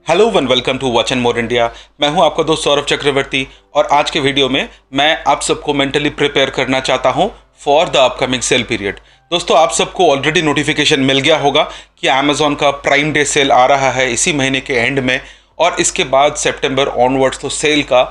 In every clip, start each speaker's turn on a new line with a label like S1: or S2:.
S1: Hello one welcome to watch and more India. मैं हूं आपका दोस्त सौरभ चक्रवर्ती और आज के वीडियो में मैं आप सबको मेंटली प्रिपेयर करना चाहता हूं for the upcoming sale period. दोस्तों, आप सबको ऑलरेडी नोटिफिकेशन मिल गया होगा कि अमेजॉन का प्राइम डे सेल आ रहा है इसी महीने के एंड में, और इसके बाद सितंबर ऑनवर्ड्स तो सेल का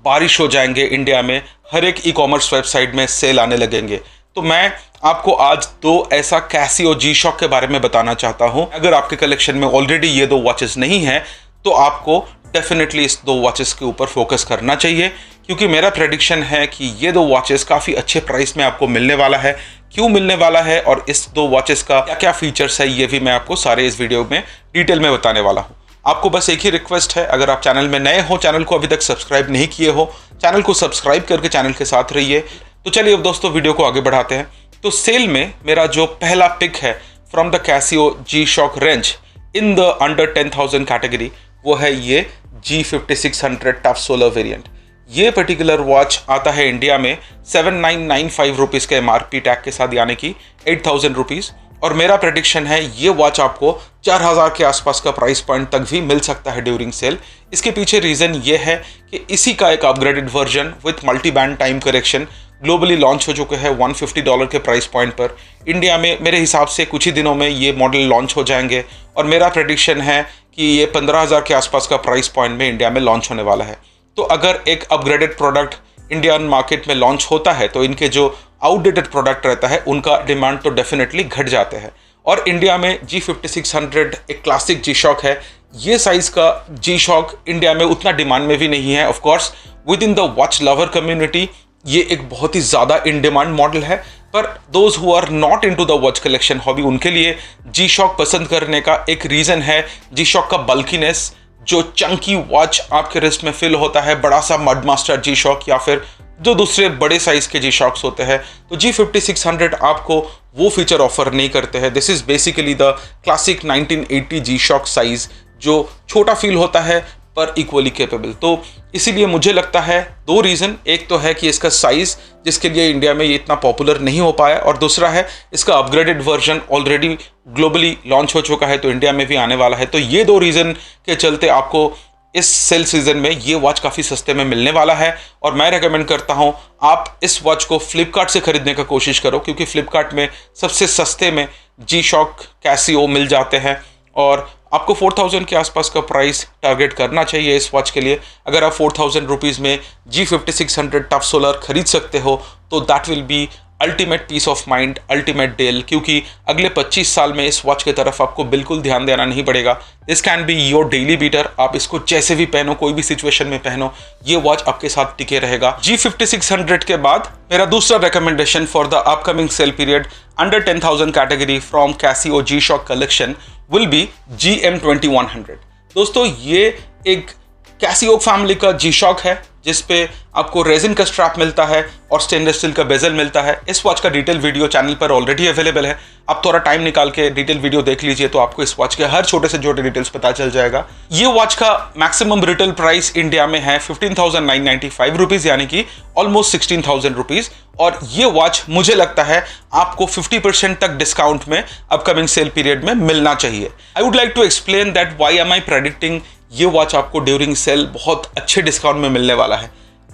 S1: बारिश हो जाएंगे। इंडिया में हर एक ई कॉमर्स वेबसाइट में सेल आने लगेंगे। तो मैं आपको आज दो ऐसा कैसियो जी शॉक के बारे में बताना चाहता हूं। अगर आपके कलेक्शन में ऑलरेडी ये दो वॉचेस नहीं हैं तो आपको डेफिनेटली इस दो वॉचेस के ऊपर फोकस करना चाहिए, क्योंकि मेरा प्रेडिक्शन है कि ये दो वॉचेस काफ़ी अच्छे प्राइस में आपको मिलने वाला है। क्यों मिलने वाला है और इस दो वॉचेस का क्या क्या फीचर्स है, ये भी मैं आपको सारे इस वीडियो में डिटेल में बताने वाला हूँ। आपको बस एक ही रिक्वेस्ट है, अगर आप चैनल में नए हो, चैनल को अभी तक सब्सक्राइब नहीं किए हो, चैनल को सब्सक्राइब करके चैनल के साथ रहिए। तो चलिए अब दोस्तों वीडियो को आगे बढ़ाते हैं। तो सेल में मेरा जो पहला पिक है from the Casio G Shock range in the under 10,000 category, वो है ये G5600 टफ सोलर वेरिएंट। ये पर्टिकुलर वॉच आता है इंडिया में 7,995 रुपीज़ के MRP टैग के साथ, यानी कि 8,000 रुपीज़। और मेरा प्रेडिक्शन है ये वॉच आपको 4,000 के आसपास का प्राइस पॉइंट तक भी मिल सकता है ड्यूरिंग सेल। इसके पीछे रीज़न ये है कि इसी का एक upgraded version with multi band time correction globally launch हो चुके हैं $150 के प्राइस पॉइंट पर। इंडिया में मेरे हिसाब से कुछ ही दिनों में ये मॉडल लॉन्च हो जाएंगे और मेरा प्रेडिक्शन है कि ये 15,000 के आसपास का प्राइस पॉइंट में इंडिया में लॉन्च होने वाला है। तो अगर एक अपग्रेडेड प्रोडक्ट इंडियन मार्केट में लॉन्च होता है तो इनके जो आउटडेटेड प्रोडक्ट रहता है उनका डिमांड तो डेफिनेटली घट जाते हैं। और इंडिया में G5600 एक क्लासिक जी शॉक है। ये साइज़ का जी शॉक इंडिया में उतना डिमांड में भी नहीं है। Of course with in the watch lover community ये एक बहुत ही ज़्यादा इन डिमांड मॉडल है, पर those who are not into the watch collection hobby उनके लिए जी शॉक पसंद करने का एक रीज़न है जी शॉक का बल्कीनेस। जो चंकी वॉच आपके रिस्ट में फिल होता है, बड़ा सा मड मास्टर जी शॉक या फिर जो दूसरे बड़े साइज़ के जी शॉक्स होते हैं, तो G5600 आपको वो फीचर ऑफर नहीं करते हैं। This is basically the classic 1980 G Shock size, जो छोटा फील होता है पर इक्वली कैपेबल। तो इसीलिए मुझे लगता है दो रीज़न, एक तो है कि इसका साइज़ जिसके लिए इंडिया में ये इतना पॉपुलर नहीं हो पाया, और दूसरा है इसका upgraded version already globally launch हो चुका है तो इंडिया में भी आने वाला है। तो ये दो रीज़न के चलते आपको इस सेल सीज़न में ये वॉच काफ़ी सस्ते में मिलने वाला है। और मैं रेकमेंड करता हूँ आप इस वॉच को फ्लिपकार्ट से ख़रीदने का कोशिश करो, क्योंकि फ्लिपकार्ट में सबसे सस्ते में जी शॉक कैसियो मिल जाते हैं और आपको 4,000 के आसपास का प्राइस टारगेट करना चाहिए इस वॉच के लिए। अगर आप 4,000 रुपीज़ में G5600 टफ सोलर खरीद सकते हो तो that will be ultimate peace of mind, ultimate deal, क्योंकि अगले 25 साल में इस वॉच की तरफ आपको बिल्कुल ध्यान देना नहीं पड़ेगा। This can be your daily beater. आप इसको जैसे भी पहनो, कोई भी सिचुएशन में पहनो, ये वॉच आपके साथ टिके रहेगा। G5600 के बाद मेरा दूसरा recommendation for the upcoming sale period under 10,000 category from Casio G Shock collection will be GM2100। दोस्तों, ये एक कैसियो फैमिली का जी शॉक है जिसपे आपको रेजिन का स्ट्रैप मिलता है और स्टेनलेस स्टील का बेजल मिलता है। इस वॉच का डिटेल वीडियो चैनल पर ऑलरेडी अवेलेबल है। आप थोड़ा टाइम निकाल के डिटेल वीडियो देख लीजिए तो आपको इस वॉच के हर छोटे से छोटे डिटेल्स पता चल जाएगा। ये वॉच का मैक्सिमम रिटेल प्राइस इंडिया में है 15,995 रुपीज़, यानी कि ऑलमोस्ट 16,000 रुपीज़। और ये वॉच मुझे लगता है आपको 50% तक डिस्काउंट में अपकमिंग सेल पीरियड में मिलना चाहिए। I would like to explain that why am I predicting ये वॉच आपको ड्यूरिंग सेल बहुत अच्छे डिस्काउंट में मिलने वाला है।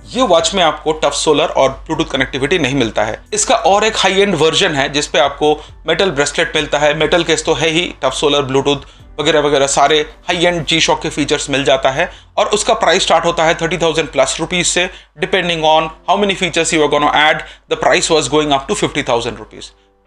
S1: ये वॉच में आपको टफ सोलर और ब्लूटूथ कनेक्टिविटी नहीं मिलता है। इसका और एक हाई एंड वर्जन है जिसपे आपको मेटल ब्रेसलेट मिलता है। मेटल केस तो है ही, टफ सोलर, ब्लूटूथ वगैरह वगैरह सारे हाई एंड जी शॉक के फीचर्स मिल जाता है। और उसका प्राइस स्टार्ट होता है 30,000 प्लस रुपीज से। Depending on how many features you are gonna add, the price was going up to 50,000 rupees.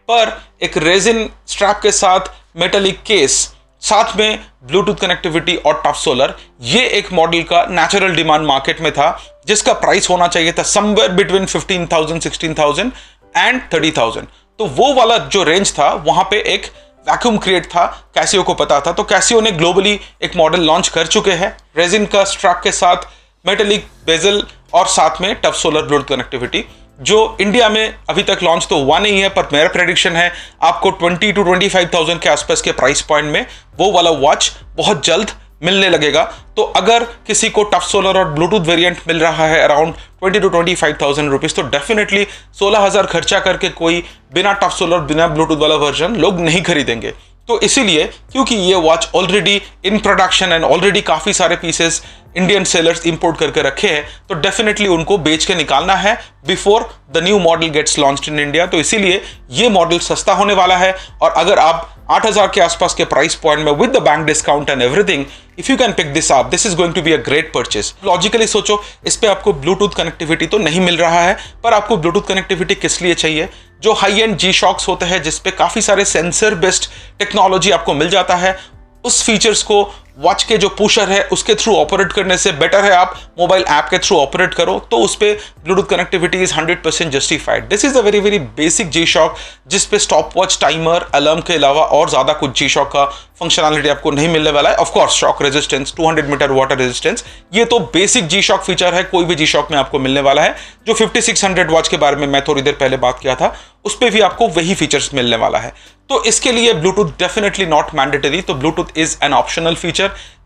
S1: पर एक रेजिन स्ट्रैप के साथ मेटलिक केस, साथ में ब्लूटूथ कनेक्टिविटी और टफ सोलर, ये एक मॉडल का नेचुरल डिमांड मार्केट में था जिसका प्राइस होना चाहिए था समवेयर बिटवीन 15,000, 16,000 एंड 30,000। तो वो वाला जो रेंज था वहां पे एक वैक्यूम क्रिएट था, कैसियो को पता था। तो कैसियो ने ग्लोबली एक मॉडल लॉन्च कर चुके हैं रेजिन का स्ट्रैप के साथ, मेटलिक बेजल और साथ में टफ सोलर ब्लूटूथ कनेक्टिविटी, जो इंडिया में अभी तक लॉन्च तो हुआ नहीं है। पर मेरा प्रेडिक्शन है आपको 20,000 to 25,000 के आसपास के प्राइस पॉइंट में वो वाला वॉच बहुत जल्द मिलने लगेगा। तो अगर किसी को टफ सोलर और ब्लूटूथ वेरिएंट मिल रहा है अराउंड 20,000 to 25,000 रुपीज़, तो डेफिनेटली 16,000 खर्चा करके कोई बिना टफ सोलर बिना ब्लूटूथ वाला वर्जन लोग नहीं खरीदेंगे। तो इसीलिए क्योंकि ये watch already in production and already काफ़ी सारे पीसेस इंडियन सेलर्स इंपोर्ट करके रखे हैं, तो डेफिनेटली उनको बेच के निकालना है before the new model gets launched in India. तो इसीलिए ये मॉडल सस्ता होने वाला है, और अगर आप 8,000 के आसपास के प्राइस पॉइंट में with the bank discount and everything, if you can pick this up, this is going to be a great purchase. Logically सोचो, इस पे आपको ब्लूटूथ कनेक्टिविटी तो नहीं मिल रहा है, पर आपको ब्लूटूथ कनेक्टिविटी किस लिए चाहिए? जो हाई एंड जी शॉक्स होते हैं जिसपे काफी सारे सेंसर बेस्ड टेक्नोलॉजी आपको मिल जाता है, उस फीचर्स को वॉच के जो पुशर है उसके थ्रू ऑपरेट करने से बेटर है आप मोबाइल ऐप के थ्रू ऑपरेट करो, तो उस पे Bluetooth connectivity is 100% justified. This is a very very basic G Shock, जिस पे स्टॉप वॉच, टाइमर, अलार्म के अलावा और ज्यादा कुछ जी शॉक का फंक्शनैलिटी आपको नहीं मिलने वाला है। Of course shock resistance, 200 metre water resistance, ये तो बेसिक जी शॉक फीचर है, कोई भी जी शॉक में आपको मिलने वाला है। जो 5600 वॉच के बारे में मैं थोड़ी देर पहले बात किया था, उस पर भी आपको वही फीचर्स मिलने वाला है। तो इसके लिए ब्लूटूथ डेफिनेटली नॉट मैंडेटरी, तो Bluetooth is an optional feature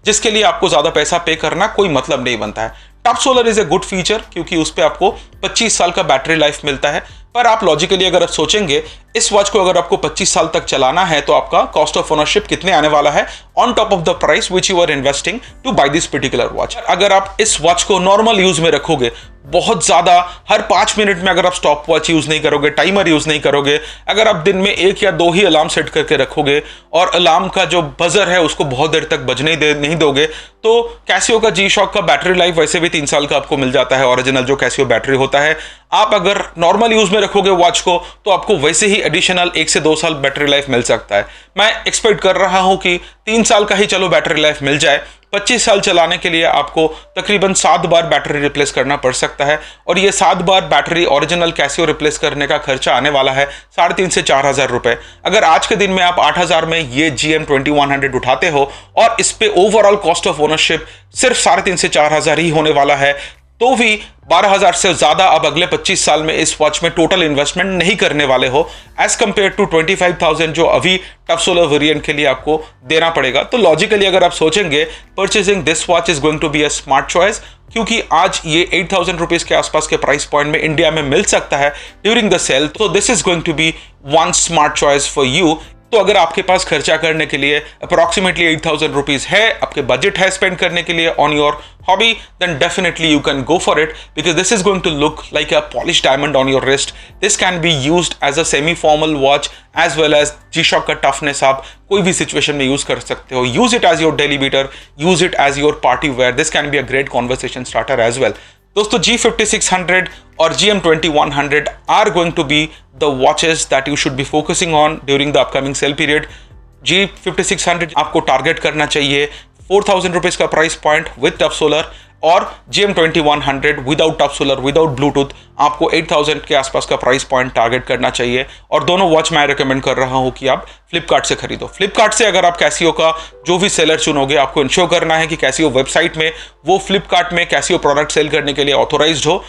S1: जिसके लिए आपको ज्यादा पैसा पे करना कोई मतलब नहीं बनता है। Top solar is a good feature क्योंकि उस पर आपको 25 साल का बैटरी लाइफ मिलता है, पर आप लॉजिकली अगर आप सोचेंगे इस वॉच को अगर आपको 25 साल तक चलाना है तो आपका कॉस्ट ऑफ ओनरशिप कितने आने वाला है on top of the price which you are investing to buy this particular watch. अगर आप इस वॉच को नॉर्मल यूज में रखोगे, बहुत ज्यादा हर 5 मिनट में अगर आप स्टॉप वॉच यूज नहीं करोगे, टाइमर यूज नहीं करोगे, अगर आप दिन में 1 या 2 ही अलार्म सेट करके रखोगे और अलार्म का जो बजर है उसको बहुत देर तक बजने नहीं दोगे, तो कैसियो का जी शॉक का बैटरी लाइफ वैसे भी 3 साल का आपको मिल जाता है, ओरिजिनल जो कैसियो बैटरी होता है। आप अगर नॉर्मल यूज में रखोगे वॉच को तो आपको वैसे ही एडिशनल 1 से 2 साल बैटरी लाइफ मिल सकता है। मैं एक्सपेक्ट कर रहा हूं कि 3 साल का ही चलो बैटरी लाइफ मिल जाए। 25 साल चलाने के लिए आपको तकरीबन 7 बार बैटरी रिप्लेस करना पड़ सकता है, और ये 7 बार बैटरी ओरिजिनल कैसियो रिप्लेस करने का खर्चा आने वाला है 3,500 से 4,000 रुपए। अगर आज के दिन में आप 8,000 में ये GM2100 उठाते हो और इस पे ओवरऑल कॉस्ट ऑफ ओनरशिप सिर्फ 3,500 से 4,000 ही होने वाला है, तो भी 12,000 से ज्यादा अब अगले 25 साल में इस वॉच में टोटल इन्वेस्टमेंट नहीं करने वाले हो, एज कंपेयर टू 25,000 जो अभी टफ सोलर वेरिएंट के लिए आपको देना पड़ेगा। तो लॉजिकली अगर आप सोचेंगे purchasing this watch is going to be a smart choice, क्योंकि आज ये 8,000 रुपीज के आसपास के प्राइस पॉइंट में इंडिया में मिल सकता है ड्यूरिंग द सेल। तो this is going to be one smart choice for you. तो अगर आपके पास खर्चा करने के लिए अप्रोक्सीमेटली 8,000 रुपीज है, आपके बजट है स्पेंड करने के लिए on your hobby, then definitely you can go for it, because this is going to look like a polished diamond on your wrist. This can be used as a semi-formal watch as well as G-Shock का toughness आप कोई भी situation में use कर सकते हो। Use it as your daily beater, use it as your party wear. This can be a great conversation starter as well. दोस्तों G5600 और GM2100 are going to be the watches that you should be focusing on during the upcoming sale period. G5600 आपको target करना चाहिए 4,000 rupees का price point with tough solar, और GM2100 without tough solar without Bluetooth आपको 8,000 के आसपास का price point target करना चाहिए। और दोनों वॉच मैं रेकमेंड कर रहा हूं कि आप फ्लिपकार्ट से खरीदो। फ्लिपकार्ट से अगर आप कैसियो का जो भी सेलर चुनोगे, आपको इंश्योर करना है कि कैसियो वेबसाइट में वो फ्लिपकार्ट में कैसियो प्रोडक्ट सेल करने के लिए ऑथोराइज्ड हो।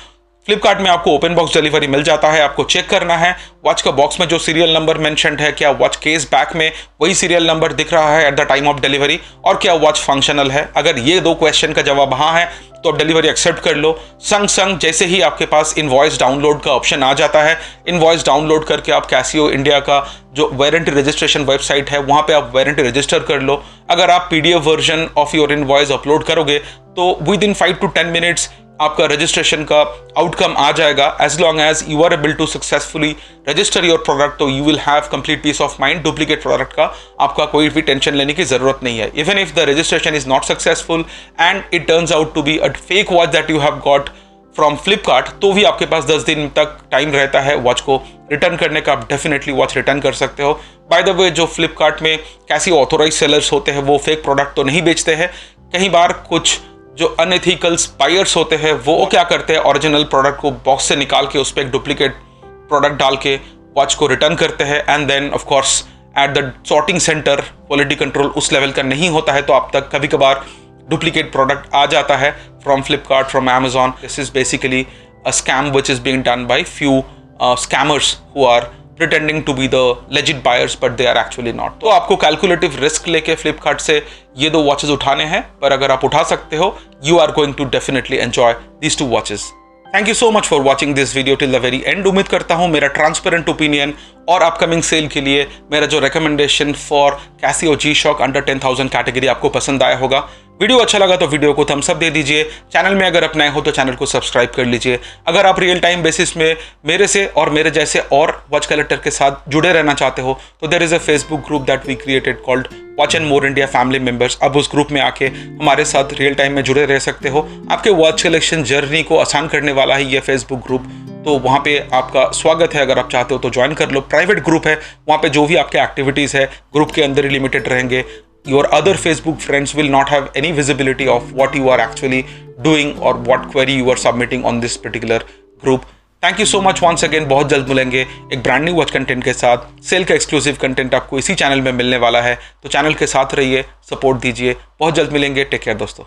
S1: फ्लिपकार्ट में आपको ओपन बॉक्स डिलीवरी मिल जाता है, आपको चेक करना है वॉच का बॉक्स में जो सीरियल नंबर मेंशन्ड है, क्या वॉच केस बैक में वही सीरियल नंबर दिख रहा है at the time of delivery, और क्या वॉच फंक्शनल है। अगर ये 2 क्वेश्चन का जवाब हाँ है तो आप डिलीवरी एक्सेप्ट कर लो। संग जैसे ही आपके पास इनवॉइस डाउनलोड का ऑप्शन आ जाता है, इनवॉइस डाउनलोड करके आप कैसियो इंडिया का जो वारंटी रजिस्ट्रेशन वेबसाइट है वहां पे आप वारंटी रजिस्टर कर लो। अगर आप PDF version of your invoice upload करोगे तो विद इन 5 to 10 मिनट्स आपका रजिस्ट्रेशन का आउटकम आ जाएगा। As long as you are able to successfully register your product, तो you will have complete peace of mind. Duplicate product का आपका कोई भी टेंशन लेने की जरूरत नहीं है। Even if the registration is not successful and it turns out to be a fake watch that you have got from Flipkart, तो भी आपके पास 10 दिन तक टाइम रहता है वॉच को रिटर्न करने का। आप डेफिनेटली वॉच रिटर्न कर सकते हो। बाय द वे, जो फ्लिपकार्ट में कैसी ऑथोराइज सेलर्स होते हैं वो फेक प्रोडक्ट तो नहीं बेचते हैं। कई बार कुछ जो अनएथिकल बायर्स होते हैं वो क्या करते हैं, ओरिजिनल प्रोडक्ट को बॉक्स से निकाल के उस पर एक डुप्लीकेट प्रोडक्ट डाल के वॉच को रिटर्न करते हैं, and then of course at the sorting centre quality control उस लेवल का नहीं होता है, तो आप तक कभी कभार डुप्लीकेट प्रोडक्ट आ जाता है from Flipkart, from Amazon. This is basically a scam which is being done by few scammers who are pretending to be the legit buyers but they are actually not. तो आपको calculative risk लेके फ्लिपकार्ट से ये 2 watches उठाने हैं, पर अगर आप उठा सकते हो, you are going to definitely enjoy these 2 watches. Thank you so much for watching this video till the very and. उम्मीद करता हूँ मेरा ट्रांसपेरेंट ओपिनियन और अपकमिंग सेल के लिए मेरा जो recommendation for Casio G-Shock under 10,000 category आपको पसंद आया होगा। वीडियो अच्छा लगा तो वीडियो को थम्स अप दे दीजिए। चैनल में अगर आप नए हो तो चैनल को सब्सक्राइब कर लीजिए। अगर आप रियल टाइम बेसिस में मेरे से और मेरे जैसे और वॉच कलेक्टर के साथ जुड़े रहना चाहते हो तो there is a Facebook group that we created called watch and more India family members. अब उस ग्रुप में आके हमारे साथ रियल टाइम में जुड़े रह सकते हो। आपके वॉच कलेक्शन जर्नी को आसान करने वाला है ये फेसबुक ग्रुप, तो वहाँ पे आपका स्वागत है। अगर आप चाहते हो तो ज्वाइन कर लो। प्राइवेट ग्रुप है, वहाँ पे जो भी आपके एक्टिविटीज़ है ग्रुप के अंदर ही लिमिटेड रहेंगे। Your other Facebook friends will not have any visibility of what you are actually doing or what query you are submitting on this particular group. Thank you so much once again। बहुत जल्द मिलेंगे एक brand new watch content के साथ। Cell का exclusive content आपको इसी channel में मिलने वाला है, तो चैनल के साथ रहिए, सपोर्ट दीजिए। बहुत जल्द मिलेंगे। टेक केयर दोस्तों।